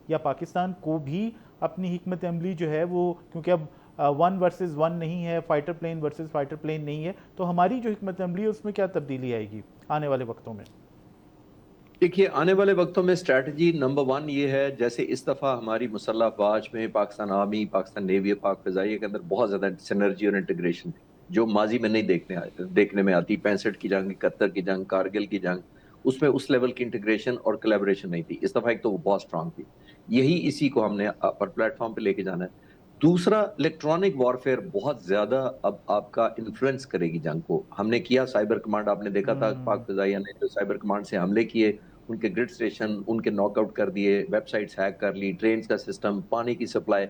یا پاکستان کو بھی اپنی حکمت عملی جو ہے وہ، کیونکہ اب 1 ورسز 1 نہیں ہے، fighter plane versus fighter plane نہیں ہے، تو ہماری جو حکمت عملی ہے اس میں کیا تبدیلی آئے گی آنے والے وقتوں میں؟ دیکھیے آنے والے وقتوں میں اسٹریٹجی نمبر 1 یہ ہے، جیسے اس دفعہ ہماری مسلح افواج میں پاکستان آرمی، پاکستان نیوی، پاک فضائیہ کے اندر بہت زیادہ سینرجی اور انٹیگریشن تھی، جو ماضی میں نہیں دیکھنے میں آتی۔ 65 کی جنگ، 71 کی جنگ، کارگل کی جنگ، اس میں اس لیول کی انٹیگریشن اور کولیبریشن نہیں تھی۔ اس دفعہ ایک تو وہ بہت اسٹرانگ تھی، یہی اسی کو ہم نے اپر پلیٹ فارم پہ لے کے جانا ہے۔ دوسرا، الیکٹرانک وارفیئر بہت زیادہ اب آپ کا انفلوئنس کرے گی جنگ کو۔ ہم نے کیا سائبر کمانڈ، آپ نے دیکھا تھا پاک فضائیہ نے جو سائبر کمانڈ سے حملے کیے، ان کے گرڈ سٹیشن ان کے ناک آؤٹ کر دیے، ویب سائٹس ہیک کر لی، ٹرینز کا سسٹم، پانی کی سپلائی۔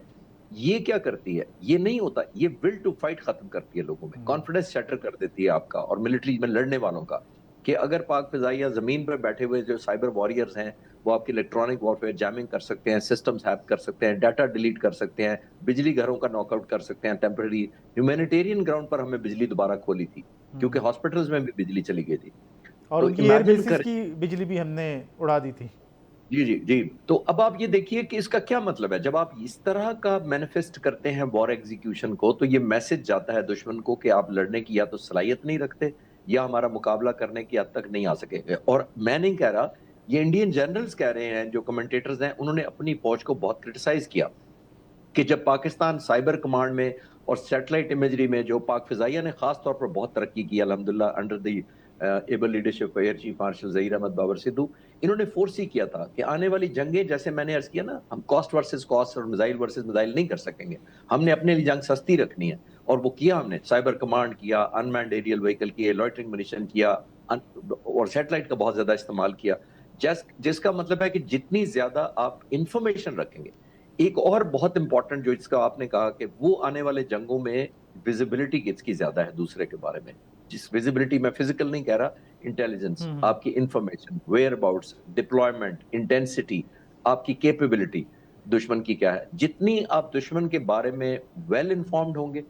یہ کیا کرتی ہے؟ یہ نہیں ہوتا، یہ ول ٹو فائٹ ختم کرتی ہے لوگوں میں، کانفیڈنس شیٹر کر دیتی ہے آپ کا اور ملٹری میں لڑنے والوں کا، کہ اگر پاک فضائیہ زمین پر بیٹھے ہوئے جو سائبر واریئرز ہیں وہ آپ کی الیکٹرانک وارفیئر جیمنگ کر سکتے ہیں، سسٹمز ہیک کر سکتے ہیں، ڈیٹا ڈیلیٹ کر سکتے ہیں، بجلی گھروں کا ناک آؤٹ کر سکتے ہیں ٹیمپرری۔ ہیومینیٹیرین گراؤنڈ پر ہمیں بجلی دوبارہ کھولی تھی کیونکہ ہاسپٹلز میں بھی بجلی چلی گئی تھی۔ اور تو ان کی ایئر امیجن بیسز کریں، کی بجلی بھی ہم نے اڑا دی تھی۔ جی جی جی، تو اب آپ یہ دیکھیے کہ اس کا کیا مطلب ہے۔ جب آپ اس طرح کا مینیفیسٹ کرتے ہیں وار ایگزیکیوشن کو، تو یہ میسج جاتا ہے دشمن کو کہ آپ لڑنے کی یا تو صلاحیت نہیں رکھتے یا ہمارا مقابلہ کرنے کی حد تک نہیں آ سکے گے۔ اور میں نہیں کہہ رہا، یہ انڈین جنرلز کہہ رہے ہیں، جو کمنٹیٹرز ہیں، انہوں نے اپنی فوج کو بہت کرٹیسائز کیا کہ جب پاکستان سائبر کمانڈ میں اور سیٹلائٹ امیجری میں، جو پاک فضائیہ نے خاص طور پر بہت ترقی کی الحمدللہ under the able leadership air chief marshal Zaheer Ahmed Babar Sidhu, انہوں نے فورس ہی کیا تھا کہ آنے والی جنگیں، جیسے میں نے عرض کیا نا، ہم کاسٹ ورسز کاسٹ اور میزائل ورسز میزائل نہیں کر سکیں گے، ہم نے اپنے لیے جنگ سستی رکھنی ہے، اور وہ کیا ہم نے۔ سائبر کمانڈ کیا، ان مینڈ ایریل وہیکل کیے، لوئٹرنگ منیشن کیا، اور سیٹلائٹ کا بہت زیادہ استعمال کیا، جس کا مطلب ہے کہ جتنی زیادہ آپ انفارمیشن رکھیں گے۔ ایک اور بہت امپورٹنٹ جو اس کا آپ نے کہا کہ وہ آنے والے جنگوں میں ویزیبلٹی کس کی زیادہ ہے دوسرے کے بارے میں، جس ویزیبلٹی میں فزیکل نہیں کہہ رہا، انٹیلیجنس، آپ کی انفارمیشن، ویئر اباؤٹس، ڈپلائمنٹ، انٹینسٹی، آپ کی کیپیبلٹی دشمن کی کیا ہے۔ جتنی آپ دشمن کے بارے میں ویل انفارمڈ ہوں گے،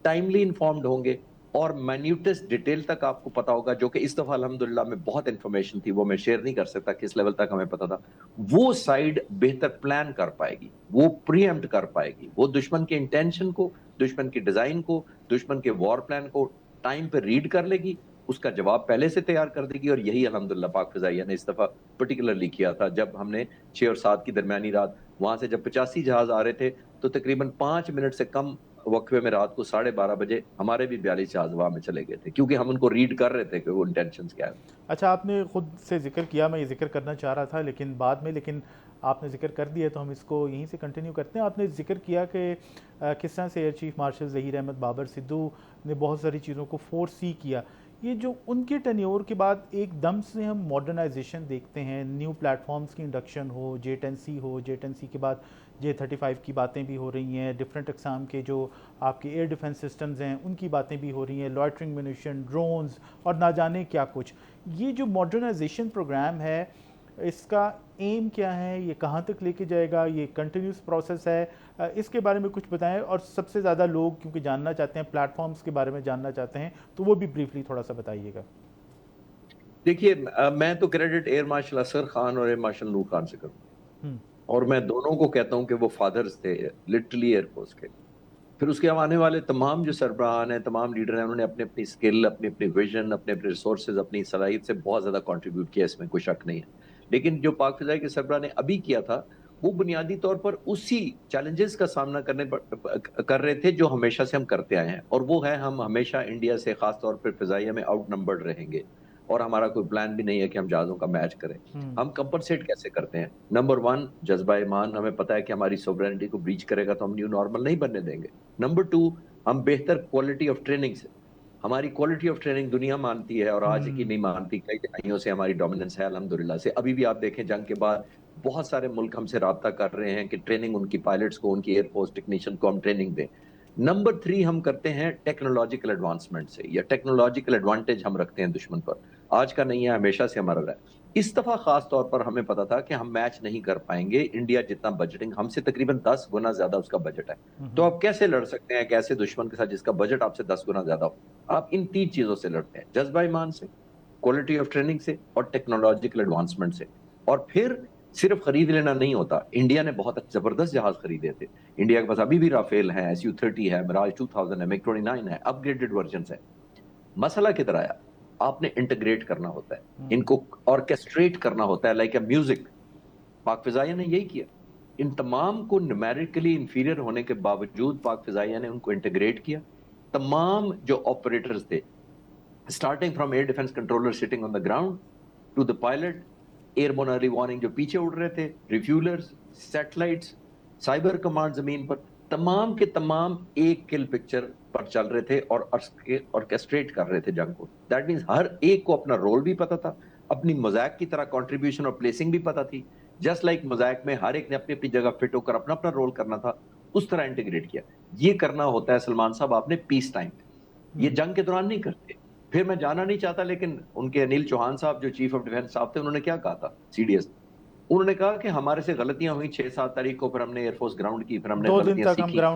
ٹائملی انفارمڈ ہوں گے، اور مینیوٹس ڈیٹیل تک آپ کو پتا ہوگا، جو کہ اس دفعہ الحمدللہ میں بہت انفارمیشن تھی، وہ میں شیئر نہیں کر سکتا کس لیول تک ہمیں پتا تھا، وہ سائیڈ بہتر پلان کر پائے گی، وہ پری ایمپٹ کر پائے گی، وہ دشمن کے انٹینشن کو، دشمن کی ڈیزائن کو، دشمن کے وار پلان کو ٹائم پہ ریڈ کر لے گی، اس کا جواب پہلے سے تیار کر دے گی۔ اور یہی الحمدللہ پاک فضائیہ نے اس دفعہ پرٹیکولرلی کیا تھا، جب ہم نے 6 اور 7 کی درمیانی رات وہاں سے جب 85 جہاز آ رہے تھے، تو تقریباً 5 منٹ سے کم وقفے میں رات کو 12:30 بجے ہمارے بھی 42 جہاز ہوا میں چلے گئے تھے، کیونکہ ہم ان کو ریڈ کر رہے تھے کہ وہ انٹینشنز کیا ہے۔ اچھا، آپ نے خود سے ذکر کیا، میں یہ ذکر کرنا چاہ رہا تھا لیکن بعد میں، لیکن آپ نے ذکر کر دیا تو ہم اس کو یہیں سے کنٹینیو کرتے ہیں۔ آپ نے ذکر کیا کہ کس طرح سے air chief marshal Zaheer Ahmed Babar Sidhu نے بہت ساری چیزوں کو فورس ہی کیا۔ یہ جو ان کے ٹینیور کے بعد ایک دم سے ہم ماڈرنائزیشن دیکھتے ہیں، نیو پلیٹ فارمز کی انڈکشن ہو، J-10C ہو، J-10C کے بعد J-35 کی باتیں بھی ہو رہی ہیں، ڈفرینٹ اقسام کے جو آپ کے ایئر ڈیفنس سسٹمز ہیں ان کی باتیں بھی ہو رہی ہیں، لوئٹرنگ منیشن، ڈرونز اور نہ جانے کیا کچھ۔ یہ جو ماڈرنائزیشن پروگرام ہے، اس کا ایم کیا ہے؟ یہ کہاں تک لے کے جائے گا؟ یہ کنٹینیوس پروسیس ہے؟ اس کے بارے میں کچھ بتائیں، اور سب سے زیادہ لوگ کیونکہ جاننا چاہتے ہیں، پلیٹ فارمز کے بارے میں جاننا چاہتے ہیں، تو وہ بھی بریفلی تھوڑا سا بتائیے گا۔ دیکھیے میں تو credit air marshal Asghar Khan اور ایئر مارشل نور خان سے کروں، اور میں دونوں کو کہتا ہوں کہ وہ فادرز تھے لٹرلی ایئر فورس کے۔ پھر اس کے آنے والے تمام جو سربراہان ہیں، تمام لیڈر ہیں، انہوں نے اپنی اپنی سکل، اپنی اپنی ویژن، اپنے اپنے ریسورسز، اپنی صلاحیت سے بہت زیادہ کنٹریبیوٹ کیا، اس میں کوئی شک نہیں ہے۔ لیکن جو پاک فضائی کے سربراہ نے ابھی کیا تھا، وہ بنیادی طور پر اسی چیلنجز کا سامنا کر رہے تھے جو ہمیشہ سے ہم کرتے آئے ہیں، اور وہ ہے ہم ہمیشہ انڈیا سے خاص طور پر فضائیہ میں آؤٹ نمبرڈ رہیں گے، اور ہمارا کوئی پلان بھی نہیں ہے کہ ہم جہازوں کا میچ کریں۔ ہم کمپنسیٹ کیسے کرتے ہیں؟ نمبر 1، جذبہ ایمان، ہمیں پتا ہے کہ ہماری سوورینٹی کو بریچ کرے گا تو ہم نیو نارمل نہیں بننے دیں گے۔ نمبر 2، ہم بہتر کوالٹی آف ٹریننگ سے، ہماری کوالٹی آف ٹریننگ دنیا مانتی ہے اور آج کی نہیں مانتی، کئی دہائیوں سے ہماری ڈومیننس ہے الحمدللہ سے۔ ابھی بھی آپ دیکھیں جنگ کے بعد بہت سارے ملک ہم سے رابطہ کر رہے ہیں کہ ٹریننگ ان کی پائلٹس کو، ان کی ایئر فورس ٹیکنیشین کو ہم ٹریننگ دیں۔ نمبر 3، ہم کرتے ہیں ٹیکنالوجیکل ایڈوانسمنٹ سے، یا ٹیکنالوجیکل ایڈوانٹیج ہم رکھتے ہیں دشمن پر، آج کا نہیں ہے، ہمیشہ سے ہمارا رہا ہے۔ اس دفعہ خاص طور پر ہمیں پتا تھا کہ ہم میچ نہیں کر پائیں گے، انڈیا جتنا بجٹنگ ہم سے تقریباً 10 گنا زیادہ اس کا بجٹ ہے، تو آپ کیسے لڑ سکتے ہیں ایک ایسے دشمن کے ساتھ جس کا بجٹ آپ سے 10 گنا زیادہ ہو؟ آپ ان 3 چیزوں سے لڑتے ہیں، جذبہ ایمان سے، کوالٹی آف ٹریننگ سے، اور ٹیکنالوجیکل ایڈوانسمنٹ سے۔ اور پھر صرف خرید لینا نہیں ہوتا. انڈیا نے بہت زبردست جہاز خریدے تھے. انڈیا کے پاس ابھی بھی رافیل ہیں, SU-30 ہے, مراج 2000 ہے, MiG-29 ہے, اپ گریڈڈ ورژنز ہیں. مسئلہ کدھر آیا؟ آپ نے انٹیگریٹ کرنا ہوتا ہے, ان کو آرکیسٹریٹ کرنا ہوتا ہے, لائک اے میوزک. پاک فضائیہ نے یہی کیا. ان تمام کو نیومیریکلی انفیریئر ہونے کے باوجود پاک فضائیہ نے ان کو انٹیگریٹ کیا. تمام جو آپریٹرز تھے, starting from air defence controller sitting on the ground to the pilot, airborne early warning جو پیچھے اڑ رہے تھے, ریفیولرز, سیٹلائٹس, سائبر کمانڈ زمین پر, تمام کے تمام ایک کل پکچر پر چل رہے تھے اور آرکیسٹریٹ کر رہے تھے جنگ کو. دیٹ مینس ہر ایک کو اپنا رول بھی پتا تھا, اپنی موزیک کی طرح کنٹریبیوشن اور پلیسنگ بھی پتا تھی. جسٹ لائک موزیک میں ہر ایک نے اپنی اپنی جگہ فٹ ہو کر اپنا اپنا رول کرنا تھا, اس طرح انٹیگریٹ کیا. یہ کرنا ہوتا ہے سلمان صاحب آپ نے پیس ٹائم پہ, یہ جنگ کے دوران نہیں کرتے. پھر میں جانا نہیں چاہتا, لیکن ان کے انیل چوہان صاحب جو چیف آف ڈیفنس صاحب تھے, انہوں نے کیا کہا تھا CDS, انہوں نے کہا کہ ہمارے سے غلطیاں ہوئی 6-7 تاریخ کو, پھر ہم نے ایئر فورس گراؤنڈ کی, پھر ہم نے 2 دن غلطیاں تک ہم سیکھی. گراؤنڈ